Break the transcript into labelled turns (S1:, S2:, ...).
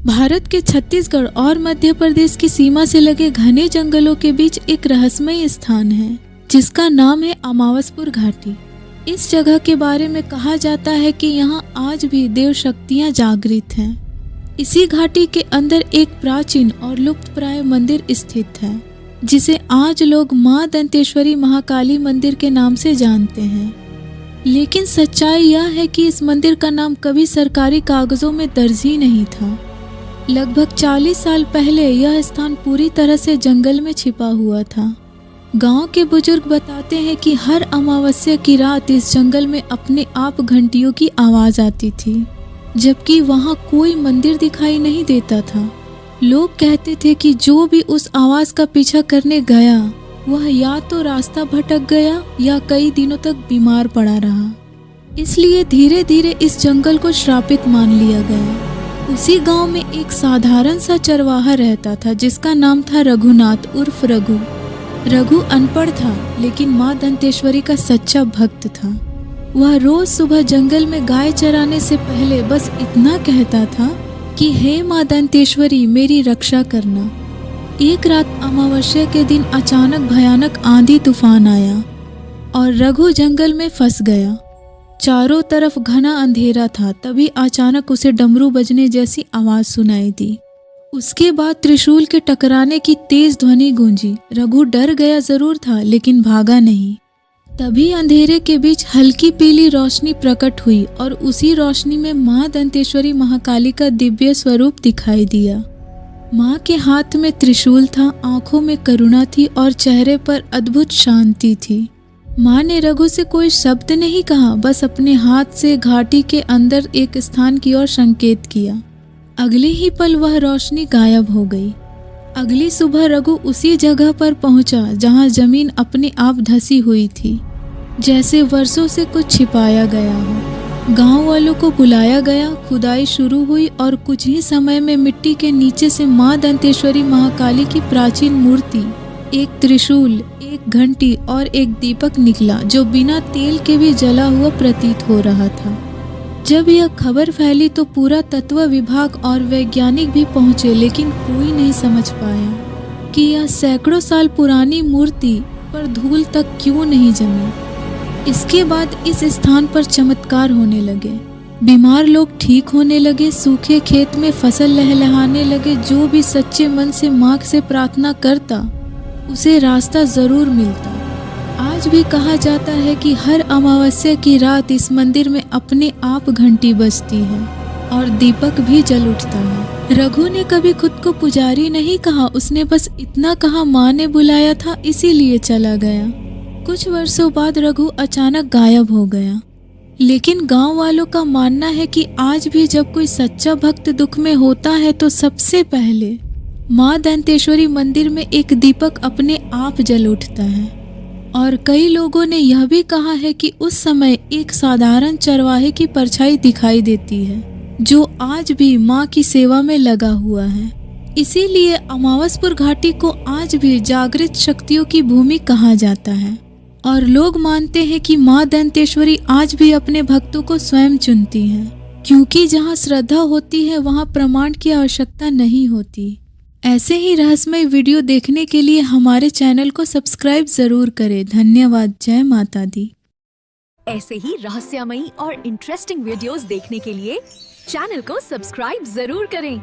S1: भारत के छत्तीसगढ़ और मध्य प्रदेश की सीमा से लगे घने जंगलों के बीच एक रहस्यमय स्थान है जिसका नाम है अमावसपुर घाटी। इस जगह के बारे में कहा जाता है कि यहाँ आज भी देव शक्तियाँ जागृत हैं। इसी घाटी के अंदर एक प्राचीन और लुप्तप्राय मंदिर स्थित है जिसे आज लोग मां दंतेश्वरी महाकाली मंदिर के नाम से जानते हैं। लेकिन सच्चाई यह है कि इस मंदिर का नाम कभी सरकारी कागजों में दर्ज ही नहीं था। लगभग 40 साल पहले यह स्थान पूरी तरह से जंगल में छिपा हुआ था। गांव के बुजुर्ग बताते हैं कि हर अमावस्या की रात इस जंगल में अपने आप घंटियों की आवाज आती थी, जबकि वहां कोई मंदिर दिखाई नहीं देता था। लोग कहते थे कि जो भी उस आवाज का पीछा करने गया वह या तो रास्ता भटक गया या कई दिनों तक बीमार पड़ा रहा। इसलिए धीरे धीरे इस जंगल को श्रापित मान लिया गया। उसी गांव में एक साधारण सा चरवाहा रहता था जिसका नाम था रघुनाथ उर्फ रघु। रघु अनपढ़ था लेकिन मां दंतेश्वरी का सच्चा भक्त था। वह रोज सुबह जंगल में गाय चराने से पहले बस इतना कहता था कि हे मां दंतेश्वरी मेरी रक्षा करना। एक रात अमावस्या के दिन अचानक भयानक आंधी तूफान आया और रघु जंगल में फंस गया। चारों तरफ घना अंधेरा था। तभी अचानक उसे डमरू बजने जैसी आवाज सुनाई दी। उसके बाद त्रिशूल के टकराने की तेज ध्वनि गूंजी। रघु डर गया जरूर था लेकिन भागा नहीं। तभी अंधेरे के बीच हल्की पीली रोशनी प्रकट हुई और उसी रोशनी में मां दंतेश्वरी महाकाली का दिव्य स्वरूप दिखाई दिया। मां के हाथ में त्रिशूल था, आंखों में करुणा थी और चेहरे पर अद्भुत शांति थी। मां ने रघु से कोई शब्द नहीं कहा, बस अपने हाथ से घाटी के अंदर एक स्थान की ओर संकेत किया। अगले ही पल वह रोशनी गायब हो गई। अगली सुबह रघु उसी जगह पर पहुंचा जहां जमीन अपने आप धसी हुई थी, जैसे वर्षों से कुछ छिपाया गया हो। गांव वालों को बुलाया गया, खुदाई शुरू हुई और कुछ ही समय में मिट्टी के नीचे से मां दंतेश्वरी महाकाली की प्राचीन मूर्ति, एक त्रिशूल, एक घंटी और एक दीपक निकला जो बिना तेल के भी जला हुआ प्रतीत हो रहा था। जब यह खबर फैली तो पूरा तत्व विभाग और वैज्ञानिक भी पहुंचे, लेकिन कोई नहीं समझ पाया कि यह सैकड़ों साल पुरानी मूर्ति पर धूल तक क्यों नहीं जमी। इसके बाद इस स्थान पर चमत्कार होने लगे। बीमार लोग ठीक होने लगे, सूखे खेत में फसल लहलहाने लगे। जो भी सच्चे मन से मां से प्रार्थना करता उसे रास्ता जरूर मिलता। आज भी कहा जाता है कि हर अमावस्या की रात इस मंदिर में अपने आप घंटी बजती है और दीपक भी जल उठता है। रघु ने कभी खुद को पुजारी नहीं कहा, उसने बस इतना कहा मां ने बुलाया था इसीलिए चला गया। कुछ वर्षों बाद रघु अचानक गायब हो गया, लेकिन गांव वालों का मानना है कि आज भी जब कोई सच्चा भक्त दुख में होता है तो सबसे पहले मां दंतेश्वरी मंदिर में एक दीपक अपने आप जल उठता है। और कई लोगों ने यह भी कहा है कि उस समय एक साधारण चरवाहे की परछाई दिखाई देती है जो आज भी मां की सेवा में लगा हुआ है। इसीलिए अमावसपुर घाटी को आज भी जागृत शक्तियों की भूमि कहा जाता है और लोग मानते हैं कि मां दंतेश्वरी आज भी अपने भक्तों को स्वयं चुनती हैं, क्योंकि जहां श्रद्धा होती है वहां प्रमाण की आवश्यकता नहीं होती। ऐसे ही रहस्यमय वीडियो देखने के लिए हमारे चैनल को सब्सक्राइब जरूर करें। धन्यवाद। जय माता दी।
S2: ऐसे ही रहस्यमयी और इंटरेस्टिंग वीडियोस देखने के लिए चैनल को सब्सक्राइब जरूर करें।